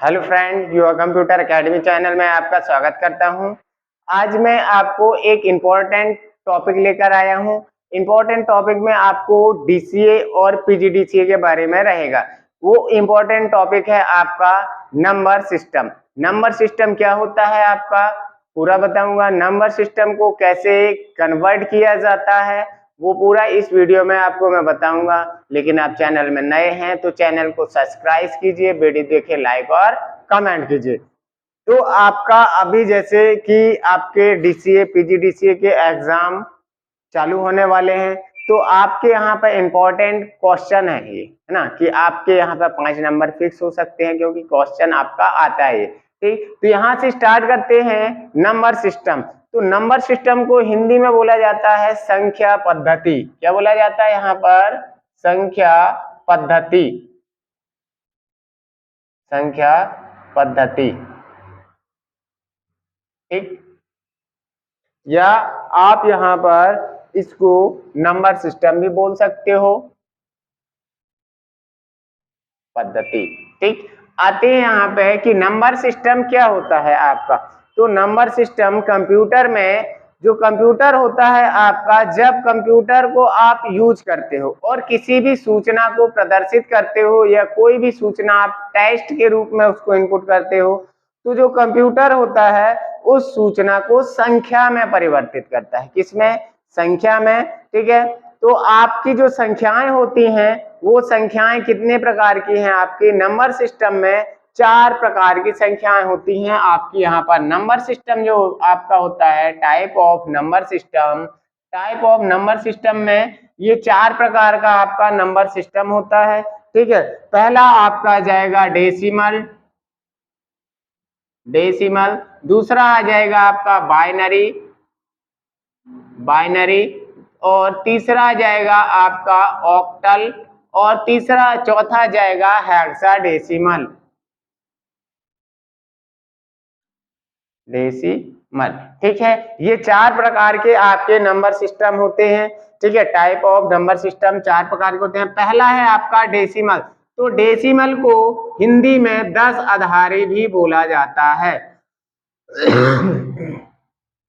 Hello friend, युवा computer academy channel में आपका स्वागत करता हूं। आज मैं आपको एक इम्पोर्टेंट टॉपिक लेकर आया हूं। इम्पोर्टेंट टॉपिक में आपको डीसीए और पीजीडीसीए के बारे में रहेगा। वो इम्पोर्टेंट टॉपिक है आपका नंबर सिस्टम। नंबर सिस्टम क्या होता है आपका पूरा बताऊंगा। नंबर सिस्टम को कैसे कन्वर्ट किया जाता है वो पूरा इस वीडियो में आपको मैं बताऊंगा। लेकिन आप चैनल में नए हैं तो चैनल को सब्सक्राइब कीजिए, वीडियो देखे लाइक और कमेंट कीजिए। तो आपका अभी जैसे कि आपके डीसीए पीजीडीसीए के एग्जाम चालू होने वाले हैं, तो आपके यहाँ पर इम्पोर्टेंट क्वेश्चन है ये, है ना, कि आपके यहाँ पर 5 नंबर फिक्स हो सकते हैं क्योंकि क्वेश्चन आपका आता है। ठीक, तो यहाँ से स्टार्ट करते हैं नंबर सिस्टम। तो नंबर सिस्टम को हिंदी में बोला जाता है संख्या पद्धति। क्या बोला जाता है यहाँ पर? संख्या पद्धति। संख्या पद्धति। ठीक, या आप यहाँ पर इसको नंबर सिस्टम भी बोल सकते हो, पद्धति। ठीक, आते हैं यहाँ पे कि नंबर सिस्टम क्या होता है आपका। तो नंबर सिस्टम कंप्यूटर में, जो कंप्यूटर होता है आपका, जब कंप्यूटर को आप यूज करते हो और किसी भी सूचना को प्रदर्शित करते हो या कोई भी सूचना आप टेस्ट के रूप में उसको इनपुट करते हो, तो जो कंप्यूटर होता है उस सूचना को संख्या में परिवर्तित करता है। किसमें? संख्या में। ठीक है, तो आपकी जो संख्याएं होती हैं वो संख्याएं कितने प्रकार की हैं आपके नंबर सिस्टम में? 4 प्रकार की संख्याएं होती हैं आपकी यहाँ पर। नंबर सिस्टम जो आपका होता है, type of number system, type of number system में ये 4 प्रकार का आपका नंबर सिस्टम होता है। ठीक है, पहला आपका जाएगा डेसिमल। डेसिमल। दूसरा आ जाएगा आपका बाइनरी। बाइनरी। और तीसरा आ जाएगा आपका ऑक्टल। और चौथा जाएगा हेक्साडेसिमल। डेसिमल। ठीक है, ये 4 प्रकार के आपके नंबर सिस्टम होते हैं। ठीक है, टाइप ऑफ नंबर सिस्टम 4 प्रकार के होते हैं। पहला है आपका डेसिमल। तो डेसिमल को हिंदी में 10 आधारी भी बोला जाता है।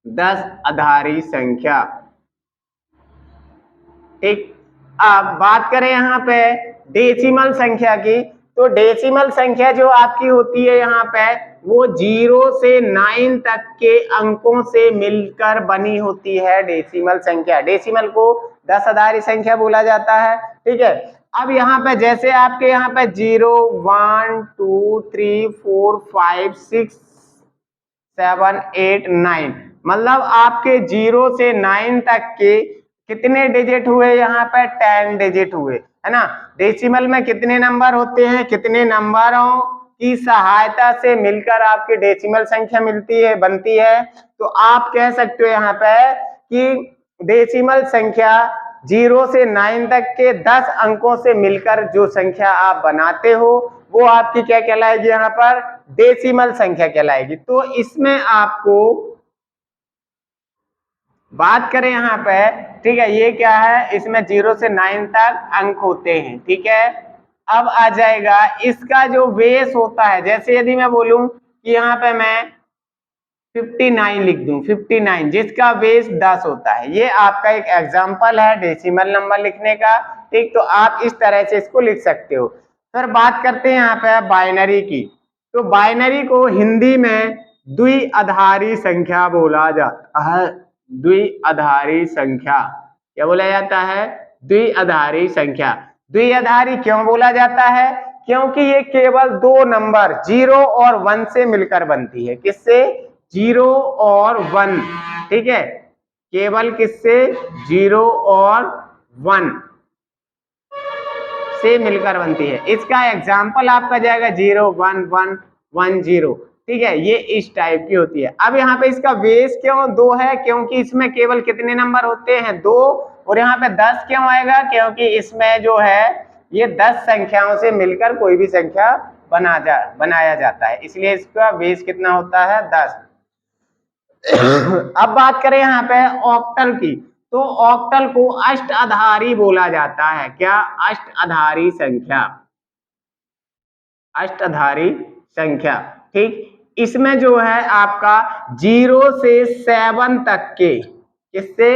10 आधारी संख्या। ठीक, अब बात करें यहाँ पे डेसिमल संख्या की, तो डेसिमल संख्या जो आपकी होती है यहाँ पे वो 0 से 9 तक के अंकों से मिलकर बनी होती है डेसिमल संख्या। डेसिमल को 10 आधारी संख्या बोला जाता है। ठीक है, अब यहाँ पे जैसे आपके यहाँ पे 0 1 2 3 4 5 6 7 8 9, मतलब आपके 0 से 9 तक के कितने डिजिट हुए? यहाँ पर 10 डिजिट हुए, है ना। डेसिमल में कितने नंबर होते हैं? कितने नंबरों की सहायता से मिलकर आपकी डेसिमल संख्या मिलती है, बनती है? तो आप कह सकते हो यहाँ पे कि डेसिमल संख्या 0 से 9 तक के 10 अंकों से मिलकर जो संख्या आप बनाते हो वो आपकी क्या कहलाएगी? यहाँ पर डेसिमल संख्या कहलाएगी। तो इसमें आपको बात करें यहाँ पे, ठीक है, ये क्या है? इसमें 0 से 9 तक अंक होते हैं। ठीक है, अब आ जाएगा इसका जो बेस होता है। जैसे यदि मैं बोलूं कि यहाँ पे मैं 59 लिख दूं, 59 जिसका बेस 10 होता है, ये आपका एक एग्जांपल है डेसिमल नंबर लिखने का। ठीक, तो आप इस तरह से इसको लिख सकते हो। फिर बात करते हैं यहाँ पे बाइनरी की। तो बाइनरी को हिंदी में द्विआधारी संख्या बोला जाता है। द्विआधारी संख्या क्या बोला जाता है? द्विआधारी संख्या। द्विआधारी क्यों बोला जाता है? क्योंकि ये केवल 2 नंबर 0 और 1 से मिलकर बनती है। किससे? 0 और 1। ठीक है, केवल किससे? 0 और 1 से मिलकर बनती है। इसका एग्जाम्पल आपका जाएगा 0 1 1 1 0। ठीक है, ये इस टाइप की होती है। अब यहाँ पे इसका बेस क्यों 2 है? क्योंकि इसमें केवल कितने नंबर होते हैं? 2। और यहाँ पे 10 क्यों आएगा? क्योंकि इसमें जो है ये 10 संख्याओं से मिलकर कोई भी संख्या बनाया जाता है, इसलिए इसका बेस कितना होता है? 10। अब बात करें यहाँ पे ऑक्टल की, तो ऑक्टल को अष्टाधारी बोला जाता है। क्या? अष्टाधारी संख्या। अष्टाधारी संख्या। ठीक, इसमें जो है आपका 0 से 7 तक के, इससे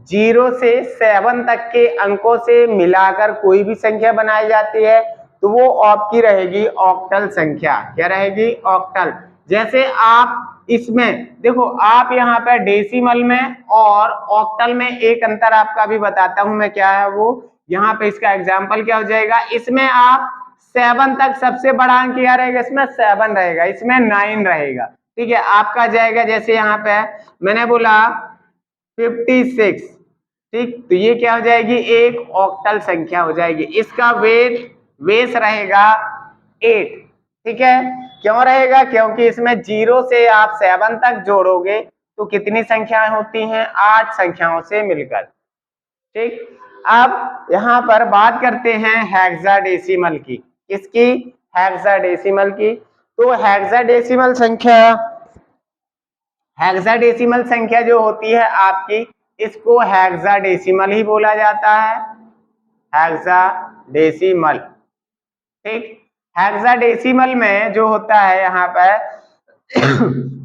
0 से 7 तक के अंकों से मिलाकर कोई भी संख्या बनाई जाती है तो वो आपकी रहेगी ऑक्टल संख्या। क्या रहेगी? ऑक्टल। जैसे आप इसमें देखो, आप यहाँ पे डेसिमल में और ऑक्टल में एक अंतर आपका भी बताता हूं मैं, क्या है वो। यहाँ पे इसका एग्जाम्पल क्या हो जाएगा, इसमें आप 7 तक सबसे बड़ा अंक क्या रहेगा, इसमें 7 रहेगा, इसमें 9 रहेगा। ठीक है, आपका जाएगा जैसे यहाँ पे मैंने बोला 56। ठीक, तो ये क्या हो जाएगी, एक ऑक्टल संख्या हो जाएगी। इसका बेस रहेगा 8। ठीक है, क्यों रहेगा? क्योंकि इसमें 0 से आप 7 तक जोड़ोगे तो कितनी संख्याएं होती हैं, 8 संख्याओं से मिलकर। ठीक, अब यहां पर बात करते हैं हेक्साडेसिमल की। किसकी? हेक्साडेसिमल की। तो हेक्साडेसिमल संख्या जो होती है आपकी, इसको हेक्साडेसिमल ही बोला जाता है, हेक्साडेसिमल। ठीक, हेक्साडेसिमल में जो होता है यहाँ पर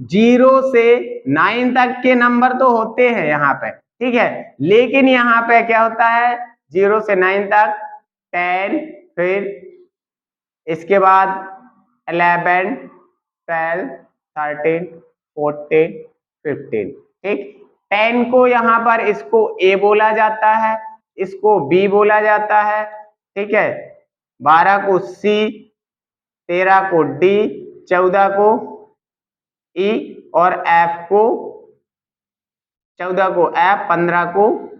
0 से 9 तक के नंबर तो होते हैं यहाँ पे, ठीक है, लेकिन यहाँ पे क्या होता है, 0 से 9 तक 10, फिर इसके बाद 11, 12, 13, 14, 15। ठीक, 10 को यहाँ पर इसको ए बोला जाता है, इसको बी बोला जाता है। ठीक है, 12 को सी, 13 को डी, 14 को ई और एफ को, 14 को एफ, 15 को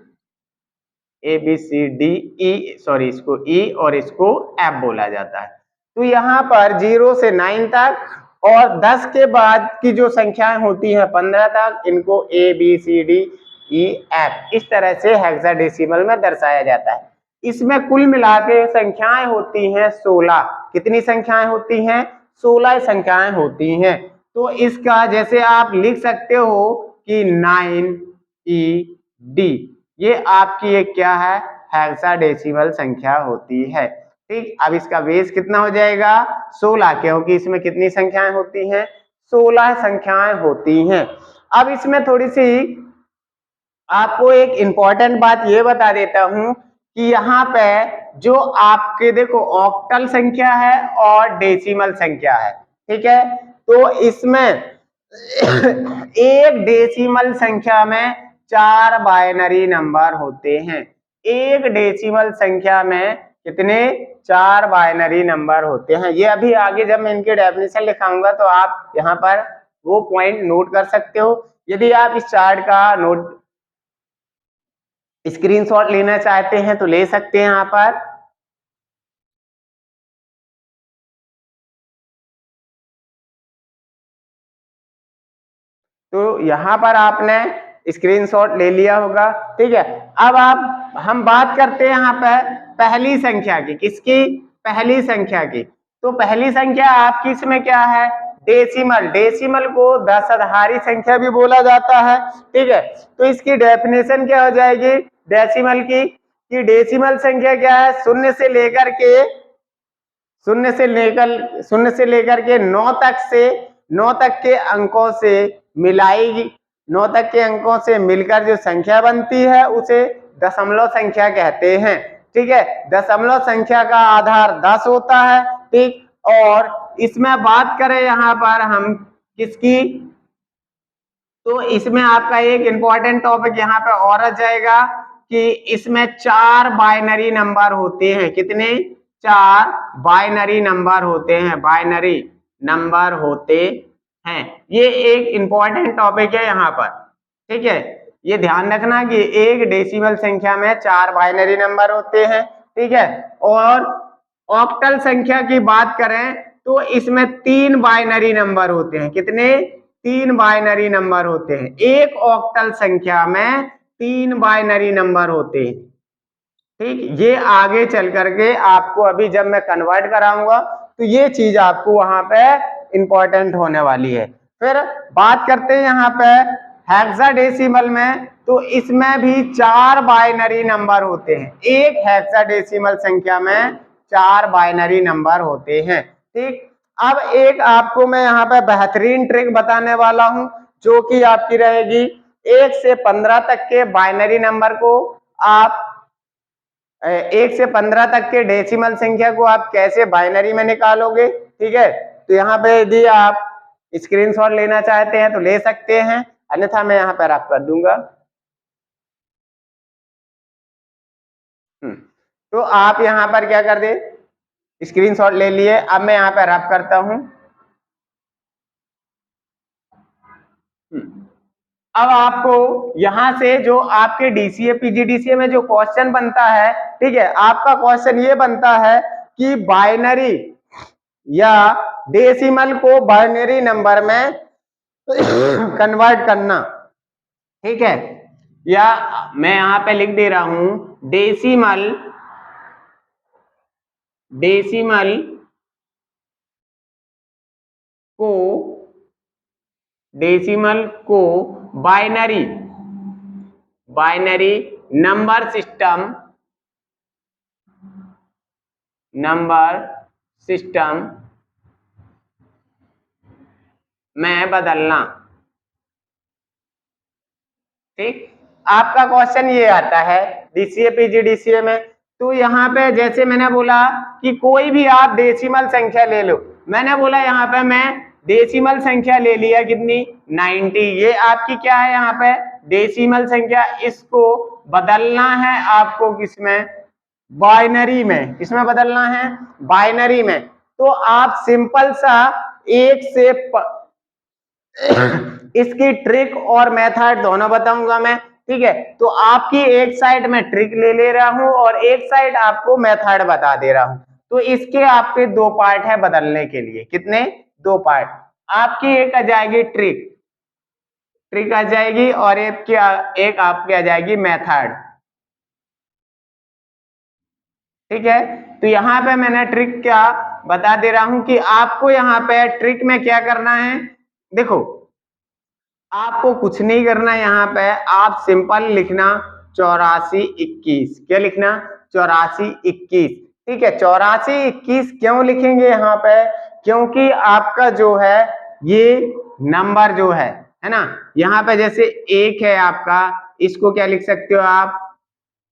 A B C D E, sorry इसको ई और इसको एफ बोला जाता है। तो यहाँ पर 0 से 9 तक और 10 के बाद की जो संख्याएं होती हैं 15 तक, इनको A B C D E F इस तरह से हेक्साडेसिमल में दर्शाया जाता है। इसमें कुल मिला के संख्याएं होती हैं 16। कितनी संख्याएं होती हैं? 16 संख्याएं होती हैं। तो इसका जैसे आप लिख सकते हो कि 9ED, ये आपकी एक क्या है, हेक्साडेसिमल संख्या होती है। ठीक, अब इसका बेस कितना हो जाएगा, 16, क्योंकि इसमें कितनी संख्याएं होती हैं, 16 संख्याएं होती हैं। अब इसमें थोड़ी सी आपको एक इंपॉर्टेंट बात ये बता देता हूं कि यहाँ पे जो आपके देखो ऑक्टल संख्या है और डेसिमल संख्या है। ठीक है, तो इसमें एक डेसिमल संख्या में 4 बाइनरी नंबर होते हैं। एक डेसिमल संख्या में कितने? 4 बाइनरी नंबर होते हैं। ये अभी आगे जब मैं इनके डेफिनेशन लिखाऊंगा तो आप यहाँ पर वो पॉइंट नोट कर सकते हो। यदि आप इस चार्ट का नोट स्क्रीनशॉट लेना चाहते हैं तो ले सकते हैं यहाँ पर। तो यहाँ पर आपने स्क्रीनशॉट ले लिया होगा। ठीक है, अब हम बात करते हैं यहाँ पर पहली संख्या की। किसकी? पहली संख्या की। तो पहली संख्या आपकी इसमें क्या है, डेसिमल। डेसिमल को दशधारी संख्या भी बोला जाता है। ठीक है, तो इसकी डेफिनेशन क्या हो जाएगी डेसिमल की, कि डेसिमल संख्या क्या है, शून्य से लेकर के 9 तक के अंकों से मिलाएगी। 9 तक के अंकों से मिलकर जो संख्या बनती है उसे दशमलव संख्या कहते हैं। ठीक है, दशमलव संख्या का आधार 10 होता है। ठीक, और इसमें बात करें यहाँ पर हम किसकी, तो इसमें आपका एक इंपॉर्टेंट टॉपिक यहाँ पे और आ जाएगा कि इसमें 4 बाइनरी नंबर होते हैं। कितने? 4 बाइनरी नंबर होते हैं, बाइनरी नंबर होते हैं। ये एक इंपॉर्टेंट टॉपिक है यहाँ पर। ठीक है, ये ध्यान रखना कि एक डेसिमल संख्या में 4 बाइनरी नंबर होते हैं। ठीक है, और ऑक्टल संख्या की बात करें तो इसमें 3 बाइनरी नंबर होते हैं। कितने? 3 बाइनरी नंबर होते हैं। एक ऑक्टल संख्या में 3 बाइनरी नंबर होते हैं। ठीक, ये आगे चल करके आपको अभी जब मैं कन्वर्ट कराऊंगा तो ये चीज आपको वहां पे इंपॉर्टेंट होने वाली है। फिर बात करते हैं यहाँ पे हेक्साडेसिमल में, तो इसमें भी 4 बाइनरी नंबर होते हैं। एक हेक्साडेसिमल संख्या में 4 बाइनरी नंबर होते हैं। ठीक, अब एक आपको मैं यहाँ पे बेहतरीन ट्रिक बताने वाला हूं, जो कि आपकी रहेगी 1 से 15 तक के बाइनरी नंबर को आप 1 से 15 तक के डेसिमल संख्या को आप कैसे बाइनरी में निकालोगे। ठीक है, तो यहाँ पे यदि आप स्क्रीनशॉट लेना चाहते हैं तो ले सकते हैं, अन्यथा मैं यहाँ पर रफ कर दूंगा। तो आप यहाँ पर क्या कर दे, स्क्रीनशॉट ले लिए। अब मैं यहाँ पर रफ करता हूं। अब आपको यहां से जो आपके डीसीए पीजीडीसीए में जो क्वेश्चन बनता है, ठीक है, आपका क्वेश्चन ये बनता है कि बाइनरी या डेसिमल को बाइनरी नंबर में कन्वर्ट करना। ठीक है, या मैं यहां पे लिख दे रहा हूं डेसिमल को डेसिमल को बाइनरी नंबर सिस्टम में बदलना। ठीक, आपका क्वेश्चन ये आता है डीसीए पीजीडीसीए में। तो यहाँ पे जैसे मैंने बोला कि कोई भी आप डेसिमल संख्या ले लो, मैंने बोला यहाँ पे मैं डेसिमल संख्या ले लिया कितनी 90। ये आपकी क्या है यहाँ पे डेसिमल संख्या, इसको बदलना है आपको किसमें, बाइनरी में। किसमें बदलना है, बाइनरी में। तो आप सिंपल सा एक से इसकी ट्रिक और मेथड दोनों बताऊंगा मैं। ठीक है, तो आपकी एक साइड में ट्रिक ले रहा हूं और एक साइड आपको मेथड बता दे रहा हूं। तो इसके आपके दो पार्ट है बदलने के लिए। कितने, दो पार्ट। आपकी एक आ जाएगी ट्रिक आ जाएगी और एक आपकी आ जाएगी मेथड। ठीक है, तो यहाँ पे मैंने ट्रिक क्या बता दे रहा हूं कि आपको यहाँ पे ट्रिक में क्या करना है। देखो, आपको कुछ नहीं करना, यहाँ पे आप सिंपल लिखना 8421। क्या लिखना, 8421। ठीक है, 8421 क्यों लिखेंगे यहाँ पे, क्योंकि आपका जो है ये नंबर जो है ना, यहाँ पे जैसे एक है आपका, इसको क्या लिख सकते हो आप,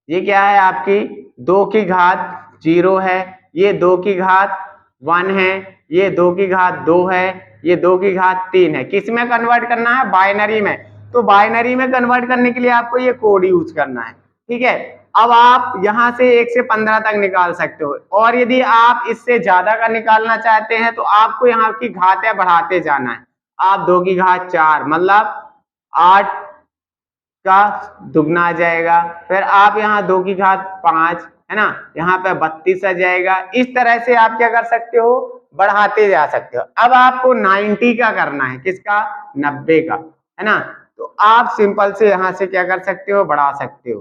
ये क्या है आपकी 2 की घात 0 है, ये 2 की घात 1 है, ये 2 की घात 2 है, ये 2 की घात 3 है। किस में कन्वर्ट करना है, बाइनरी में। तो बाइनरी में कन्वर्ट करने के लिए आपको ये कोड यूज करना है। ठीक है, अब आप यहां से 1 से 15 तक निकाल सकते हो, और यदि आप इससे ज्यादा का निकालना चाहते हैं तो आपको यहाँ की घातें बढ़ाते जाना है। आप 2 की घात 4 मतलब 8 का दुगना आ जाएगा, फिर आप यहाँ 2 की घात 5 है ना, यहाँ पे 32 आ जाएगा। इस तरह से आप क्या कर सकते हो, बढ़ाते जा सकते हो। अब आपको 90 का करना है, किसका, 90 का, है ना। तो आप सिंपल से यहाँ से क्या कर सकते हो, बढ़ा सकते हो।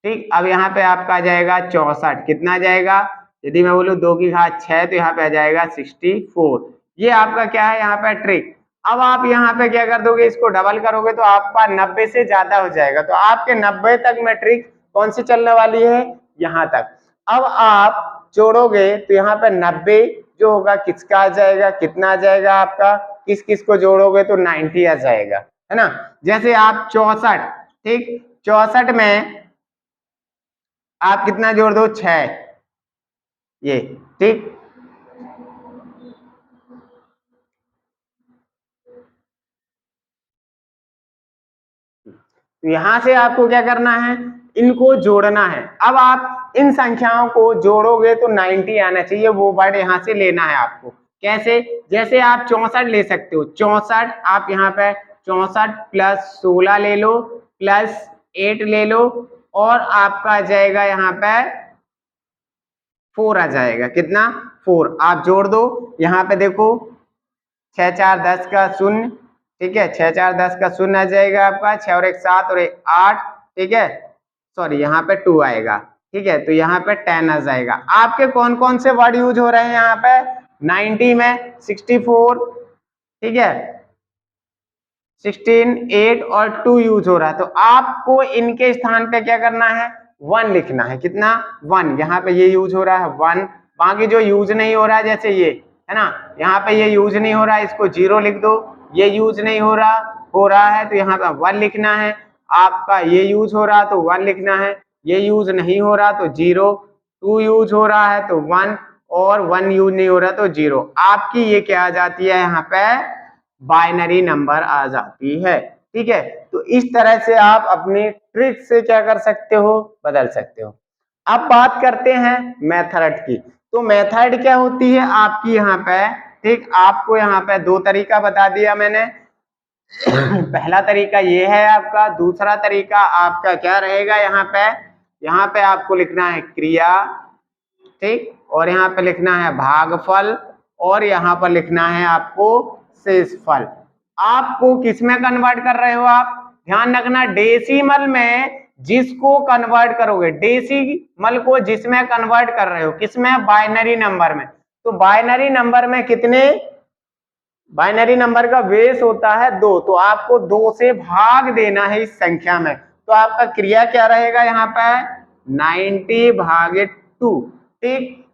ठीक, अब यहाँ पे आपका आ जाएगा 64। कितना आ जाएगा, यदि मैं बोलूँ 2 की घात 6 तो यहाँ पे आ जाएगा 64। ये आपका क्या है यहाँ पे ट्रिक। अब आप यहाँ पे क्या कर दोगे, इसको डबल करोगे तो आपका 90 से ज्यादा हो जाएगा। तो आपके 90 तक में ट्रिक कौन सी चलने वाली है, यहाँ तक। अब आप जोड़ोगे तो यहाँ पे 90 जो होगा किसका आ जाएगा, कितना आ जाएगा आपका, किस किस को जोड़ोगे तो 90 आ जाएगा, है ना। जैसे आप 64, ठीक, 64 में आप कितना जोड़ दो, 6, ये। ठीक, तो यहां से आपको क्या करना है, इनको जोड़ना है। अब आप इन संख्याओं को जोड़ोगे तो 90 आना चाहिए, वो वर्ड यहां से लेना है आपको। कैसे, जैसे आप 64 ले सकते हो, 64 आप यहाँ पे 64 प्लस 16 ले लो प्लस 8 ले लो, और आपका आ जाएगा यहाँ पे 4 आ जाएगा। कितना, 4। आप जोड़ दो, यहाँ पे देखो 6 4 10 का 0। ठीक है, 6 4 10 का 0 आ जाएगा आपका, 6 और 1 7 और 1 8। ठीक है, सॉरी यहाँ पे 2 आएगा। ठीक है, तो यहाँ पे 10 आ जाएगा। आपके कौन कौन से वर्ड यूज हो रहे हैं यहाँ पे, 90 में 64, ठीक है, 16 8 और 2 यूज हो रहा है। तो आपको इनके स्थान पे क्या करना है, 1 लिखना है। कितना, 1। यहाँ पे ये यूज हो रहा है 1, बाकी जो यूज नहीं हो रहा है जैसे ये, है ना। यहाँ पे ये यूज नहीं हो रहा है, इसको 0 लिख दो। ये यूज नहीं हो रहा है तो यहाँ पे 1 लिखना है। आपका ये यूज हो रहा तो 1 लिखना है, ये यूज नहीं हो रहा तो 0, 2 यूज हो रहा है तो 1, और 1 यूज नहीं हो रहा तो 0। आपकी ये क्या आ जाती है, यहाँ पे बाइनरी नंबर आ जाती है। ठीक है, तो इस तरह से आप अपनी ट्रिक से क्या कर सकते हो, बदल सकते हो। अब बात करते हैं मेथड की। तो मेथड क्या होती है आपकी यहाँ पे, ठीक, आपको यहाँ पे दो तरीका बता दिया मैंने। पहला तरीका ये है आपका, दूसरा तरीका आपका क्या रहेगा, यहाँ पे आपको लिखना है क्रिया, ठीक, और यहाँ पे लिखना है भागफल, और यहाँ पर लिखना है आपको शेषफल। आपको किसमें कन्वर्ट कर रहे हो आप, ध्यान रखना, डेसिमल में जिसको कन्वर्ट करोगे, डेसिमल को जिसमें कन्वर्ट कर रहे हो, किसमें, बाइनरी नंबर में। तो बाइनरी नंबर में कितने, बाइनरी नंबर का बेस होता है 2, तो आपको 2 से भाग देना है इस संख्या में। तो आपका क्रिया क्या रहेगा यहाँ पे, 90/2। ठीक,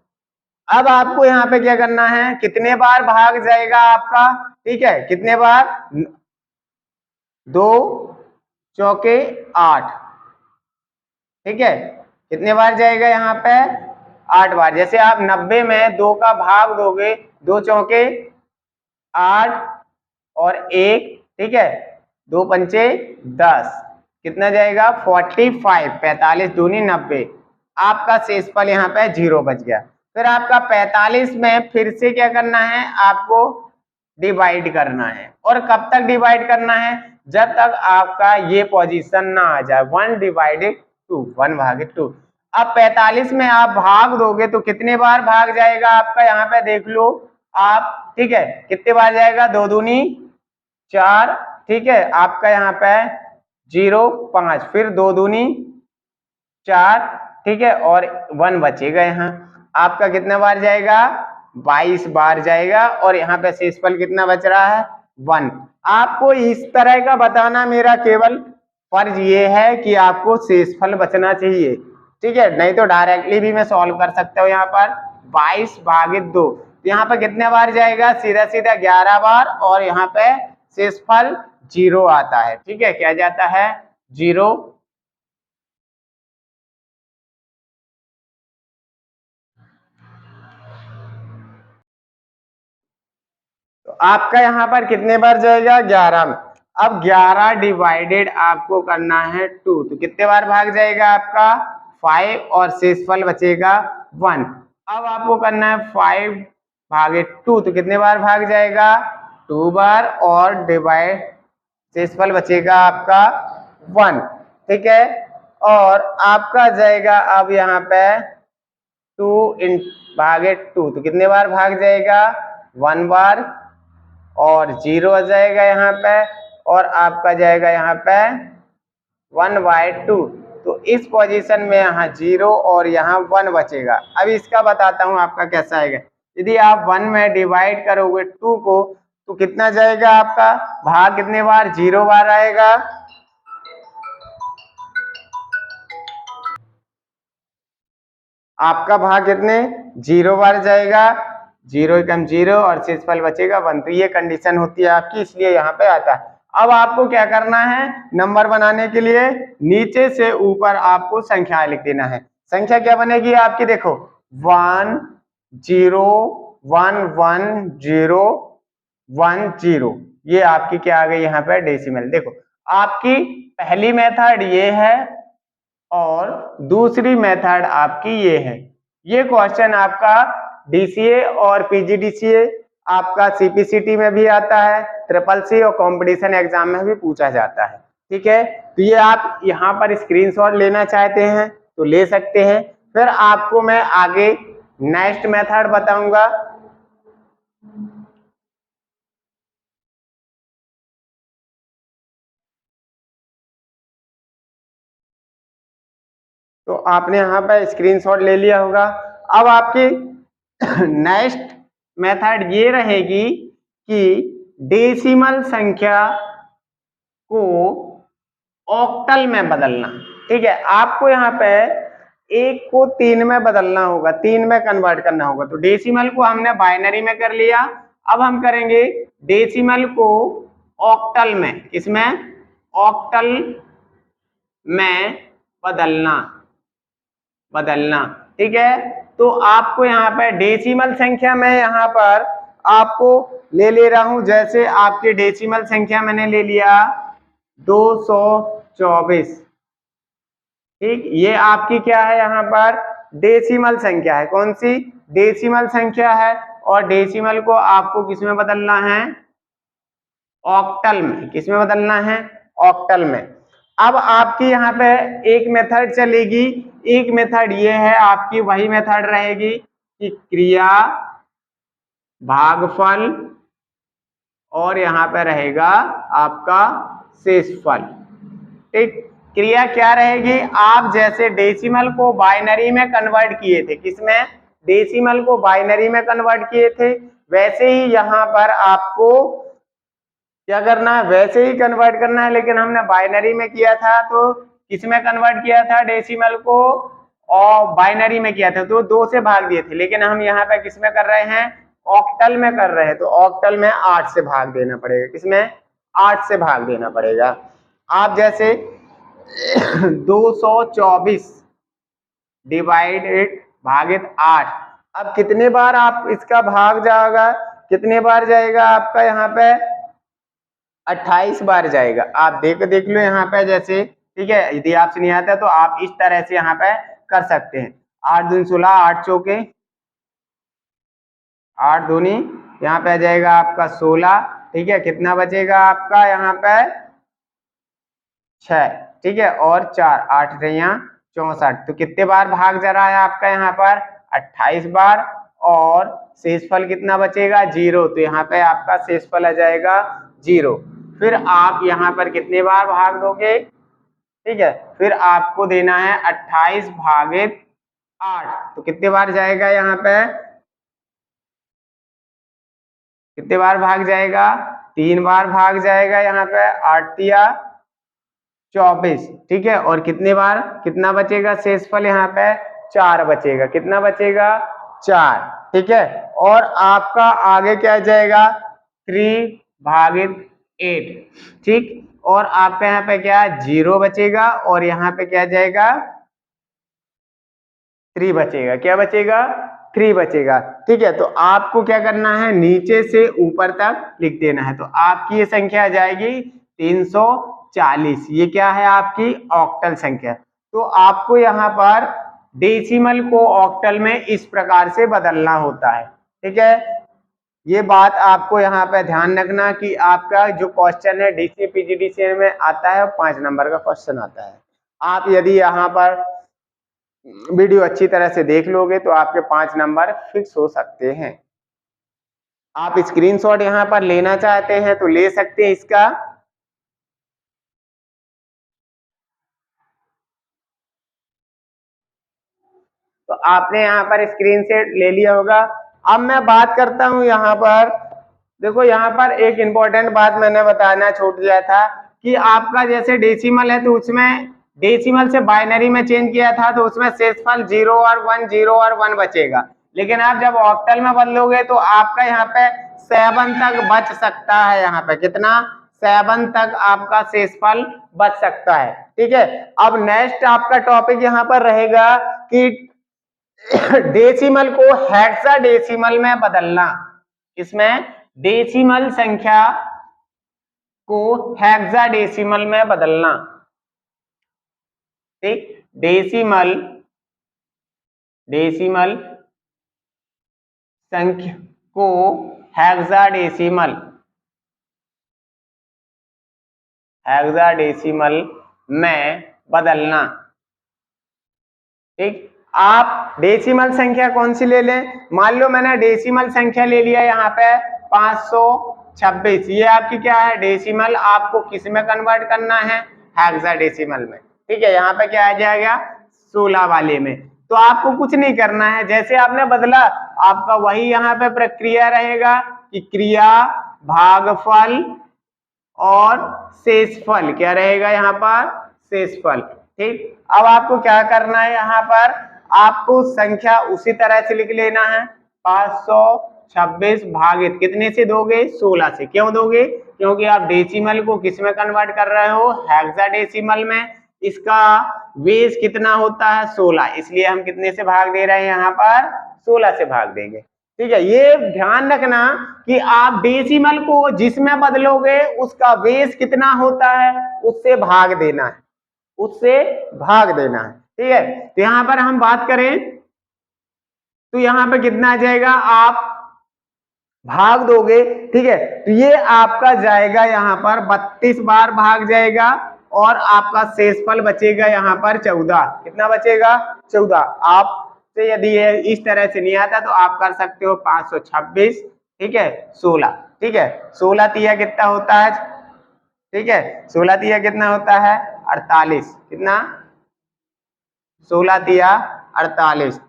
अब आपको यहाँ पे क्या करना है, कितने बार भाग जाएगा आपका, ठीक है, कितने बार, 2 चौके 8, ठीक है, कितने बार जाएगा यहाँ पे, 8 बार। जैसे आप 90 में 2 का भाग दोगे, 2 चौके 8 और 1, ठीक है, 2 पंचे 10, कितना जाएगा, 45, 45 दूनी 90। आपका शेषफल यहाँ पे 0 बच गया। फिर आपका 45 में फिर से क्या करना है, आपको डिवाइड करना है। और कब तक डिवाइड करना है, जब तक आपका ये पोजीशन ना आ जाए, 1/2, 1/2। अब 45 में आप भाग दोगे तो कितने बार भाग जाएगा आपका, यहाँ पे देख लो आप, ठीक है, कितने बार जाएगा, 2 दूनी 4, ठीक है, आपका यहाँ पे 0, 5, फिर 2 दूनी 4, ठीक है, और 1 बचेगा। यहाँ आपका कितना बार जाएगा, 22 बार जाएगा, और यहाँ पे शेषफल कितना बच रहा है, 1। आपको इस तरह का बताना मेरा केवल फर्ज ये है कि आपको शेषफल बचना चाहिए, ठीक है, नहीं तो डायरेक्टली भी मैं सॉल्व कर सकता हूँ। यहाँ पर 22/2, तो यहाँ पे कितने बार जाएगा, सीधा सीधा 11 बार, और यहाँ पे शेषफल 0 आता है। ठीक है, क्या जाता है, 0। तो आपका यहाँ पर कितने बार जाएगा, 11 में। अब 11 डिवाइडेड आपको करना है 2, तो कितने बार भाग जाएगा आपका, 5, और शेषफल बचेगा 1। अब आपको करना है 5/2, तो कितने बार भाग जाएगा, 2 बार, और डिवाइड शेषफल बचेगा आपका 1, ठीक है। और आपका जाएगा अब यहाँ पे 2/2, तो कितने बार भाग जाएगा, 1 बार, और 0 आ जाएगा यहाँ पे, और आपका जाएगा यहाँ पे 1/2। तो इस पोजीशन में यहाँ 0 और यहाँ 1 बचेगा। अब इसका बताता हूँ आपका कैसा आएगा। यदि आप 1 में डिवाइड करोगे 2 को, तो कितना जाएगा आपका भाग, कितने बार, 0 बार आएगा। आपका भाग कितने, 0 बार जाएगा, 0 एकम 0, और शेषफल बचेगा 1। तो ये कंडीशन होती है आपकी, इसलिए यहाँ पे आता है। अब आपको क्या करना है, नंबर बनाने के लिए नीचे से ऊपर आपको संख्या लिख देना है। संख्या क्या बनेगी आपकी, देखो 1 0 1 1 0 1 0, ये आपकी क्या आ गई यहाँ पे, डेसिमल। देखो आपकी पहली मेथड ये है, और दूसरी मेथड आपकी ये है। ये क्वेश्चन आपका डीसीए और पीजीडीसीए, आपका सीपीसीटी में भी आता है, CCC और कंपटीशन एग्जाम में भी पूछा जाता है। ठीक है, तो ये आप यहाँ पर स्क्रीनशॉट लेना चाहते हैं तो ले सकते हैं। फिर आपको मैं आगे नेक्स्ट मेथड बताऊंगा। तो आपने यहाँ पर स्क्रीनशॉट ले लिया होगा। अब आपकी नेक्स्ट मेथड ये रहेगी कि डेसिमल संख्या को ऑक्टल में बदलना। ठीक है, आपको यहाँ पे एक को 3 में बदलना होगा, 3 में कन्वर्ट करना होगा। तो डेसिमल को हमने बाइनरी में कर लिया, अब हम करेंगे डेसिमल को ऑक्टल में, किसमें, ऑक्टल में बदलना। ठीक है, तो आपको यहाँ पर डेसिमल संख्या में यहाँ पर आपको ले रहा हूं, जैसे आपकी डेसिमल संख्या मैंने ले लिया 224। ठीक, ये आपकी क्या है, यहाँ पर डेसिमल संख्या है। कौन सी, डेसिमल संख्या है। और डेसिमल को आपको किसमें बदलना है, ऑक्टल में। किसमें बदलना है, ऑक्टल में। अब आपकी यहाँ पे एक मेथड चलेगी, एक मेथड ये है आपकी, वही मेथड रहेगी कि क्रिया भागफल और यहाँ पे रहेगा आपका शेषफल। ठीक, क्रिया क्या रहेगी, आप जैसे डेसिमल को बाइनरी में कन्वर्ट किए थे, किसमें, डेसिमल को बाइनरी में कन्वर्ट किए थे, वैसे ही यहाँ पर आपको क्या करना है, वैसे ही कन्वर्ट करना है। लेकिन हमने बाइनरी में किया था, तो किसमें कन्वर्ट किया था, डेसिमल को, और बाइनरी में किया था तो 2 से भाग दिए थे। लेकिन हम यहाँ पे किसमें कर रहे हैं, ऑक्टल में कर रहे हैं, तो ऑक्टल में 8 से भाग देना पड़ेगा। किसमें, 8 से भाग देना पड़ेगा। आप जैसे 224 डिवाइडेड भागित 8, अब कितने बार आप इसका भाग जाएगा, कितने बार जाएगा आपका, यहाँ पे 28 बार जाएगा। आप देख लो यहाँ पे जैसे, ठीक है, यदि आपसे नहीं आता तो आप इस तरह से यहाँ पे कर सकते हैं। 8 दूनी 16, 8 चौके 8 दूनी, यहाँ पे आ जाएगा आपका 16। ठीक है, कितना बचेगा आपका यहाँ पे 6। ठीक है, और 4, 8 रैया 64। तो कितने बार भाग जा रहा है आपका यहाँ पर, 28 बार। और शेषफल कितना बचेगा, 0। तो यहाँ पे आपका शेषफल आ जाएगा 0। फिर आप यहाँ पर कितने बार भाग दोगे, ठीक है, फिर आपको देना है 28 भागित 8। तो कितने बार जाएगा यहाँ पे, कितने बार भाग जाएगा, 3 बार भाग जाएगा यहाँ पे, 8 या 24। ठीक है, और कितने बार, कितना बचेगा शेषफल यहाँ पे, 4 बचेगा। कितना बचेगा, 4। ठीक है, और आपका आगे क्या जाएगा, 3 भागित 8। ठीक, और आपका यहाँ पे क्या 0 बचेगा, और यहाँ पे क्या जाएगा, 3 बचेगा। क्या बचेगा, 3 बचेगा। ठीक है, तो आपको क्या करना है, नीचे से ऊपर तक लिख देना है। तो आपकी ये संख्या आ जाएगी 340। ये क्या है, आपकी ऑक्टल संख्या। तो आपको यहाँ पर डेसिमल को ऑक्टल में इस प्रकार से बदलना होता है। ठीक है, ये बात आपको यहाँ पे ध्यान रखना कि आपका जो क्वेश्चन है डीसीए पीजीडीसीए में आता है, 5 नंबर का क्वेश्चन आता है। आप यदि यहाँ पर वीडियो अच्छी तरह से देख लोगे तो आपके 5 नंबर फिक्स हो सकते हैं। आप स्क्रीनशॉट यहाँ पर लेना चाहते हैं तो ले सकते हैं इसका। तो आपने यहाँ पर स्क्रीन से ले लिया होगा। अब मैं बात करता हूँ यहाँ पर, देखो यहाँ पर एक इंपॉर्टेंट बात मैंने बताना छूट गया था कि आपका जैसे डेसिमल है तो उसमें डेसिमल से बाइनरी में चेंज किया था तो उसमें शेषफल 0 और 1, 0 और 1 बचेगा। लेकिन आप जब ऑक्टल में बदलोगे तो आपका यहाँ पे 7 तक बच सकता है। यहाँ पे कितना, 7 तक आपका शेषफल बच सकता है। ठीक है, अब नेक्स्ट आपका टॉपिक यहाँ पर रहेगा कि डेसिमल को हेक्साडेसिमल में बदलना। इसमें डेसिमल संख्या को हेक्साडेसिमल में बदलना। ठीक, डेसिमल संख्या को हेक्साडेसिमल में बदलना। ठीक, आप डेसिमल संख्या कौन सी ले लें, मान लो मैंने डेसिमल संख्या ले लिया यहाँ पे 526। ये आपकी क्या है, डेसिमल। आपको किस में कन्वर्ट करना है, हेक्साडेसिमल में। ठीक है, यहाँ पे क्या आ जाएगा, 16 वाले में। तो आपको कुछ नहीं करना है, जैसे आपने बदला आपका वही यहाँ पे प्रक्रिया रहेगा कि क्रिया भागफल और शेषफल क्या रहेगा यहाँ पर, शेषफल। ठीक, अब आपको क्या करना है, यहाँ पर आपको संख्या उसी तरह से लिख लेना है। 526 भागित कितने से दोगे, 16 से। क्यों दोगे, क्योंकि आप डेसिमल को किस में कन्वर्ट कर रहे हो, हेक्साडेसिमल में। इसका बेस कितना होता है, 16, इसलिए हम कितने से भाग दे रहे हैं, यहाँ पर 16 से भाग देंगे। ठीक है, ये ध्यान रखना कि आप डेसिमल को जिसमें बदलोगे उसका बेस कितना होता है, उससे भाग देना है, उससे भाग देना है। ठीक है, तो यहां पर हम बात करें तो यहां पे कितना आ जाएगा, आप भाग दोगे। ठीक है, तो ये आपका जाएगा यहाँ पर 32 बार भाग जाएगा और आपका शेषफल बचेगा यहाँ पर 14। कितना बचेगा, 14। आप से यदि ये इस तरह से नहीं आता तो आप कर सकते हो 526, ठीक है, 16। ठीक है, 16 तिया कितना होता है, ठीक है, 16 तिया कितना होता है, 48। कितना, 16 तिया 48।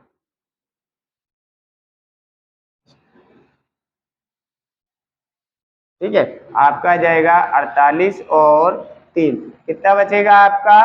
ठीक है, आपका जाएगा 48 और 3 कितना बचेगा आपका,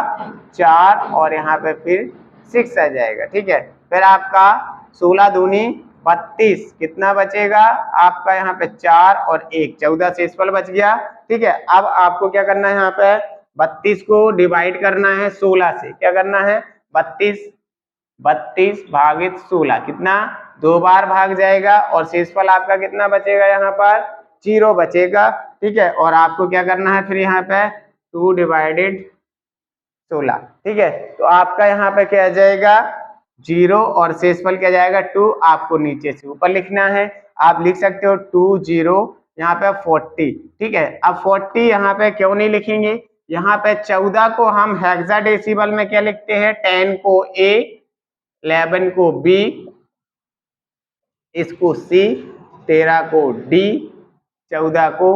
4 और यहाँ पे फिर 6 आ जाएगा। ठीक है, फिर आपका 16 दूनी 32 कितना बचेगा आपका, यहाँ पे 4 और 1 14 शेषफल बच गया। ठीक है, अब आपको क्या करना है, यहाँ पे 32 को डिवाइड करना है 16 से। क्या करना है, 32 भागित 16 कितना, 2 बार भाग जाएगा और शेषफल आपका कितना बचेगा, यहाँ पर 0 बचेगा। ठीक है, और आपको क्या करना है फिर यहाँ पे 2 डिवाइडेड 16। ठीक है, तो आपका यहाँ पे क्या आ जाएगा, 0 और शेषफल क्या जाएगा 2। आपको नीचे से ऊपर लिखना है, आप लिख सकते हो 2 0 यहाँ पे 40। ठीक है, अब 40 यहाँ पे क्यों नहीं लिखेंगे, यहाँ पे 14 को हम हेक्साडेसिमल में क्या लिखते हैं, 10 को A, 11 को B, इसको C, 13 को D, 14 को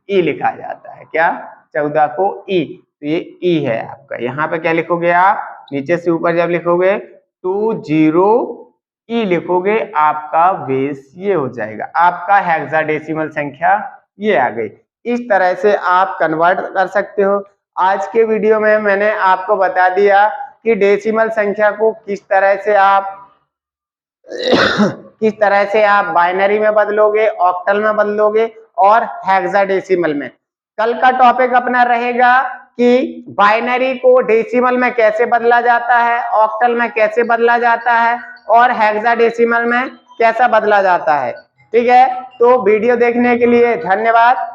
E लिखा जाता है। क्या, 14 को E, तो ये E है आपका। यहाँ पे क्या लिखोगे आप, नीचे से ऊपर जब लिखोगे 20 E लिखोगे, आपका बेस ये हो जाएगा, आपका हेक्साडेसिमल संख्या ये आ गई। इस तरह से आप कन्वर्ट कर सकते हो। आज के वीडियो में मैंने आपको बता दिया कि डेसिमल संख्या को किस तरह से आप किस तरह से आप बाइनरी में बदलोगे, ऑक्टल में बदलोगे और हेक्साडेसिमल में। कल का टॉपिक अपना रहेगा कि बाइनरी को डेसिमल में कैसे बदला जाता है, ऑक्टल में कैसे बदला जाता है और हेक्साडेसिमल में कैसा बदला जाता है। ठीक है, तो वीडियो देखने के लिए धन्यवाद।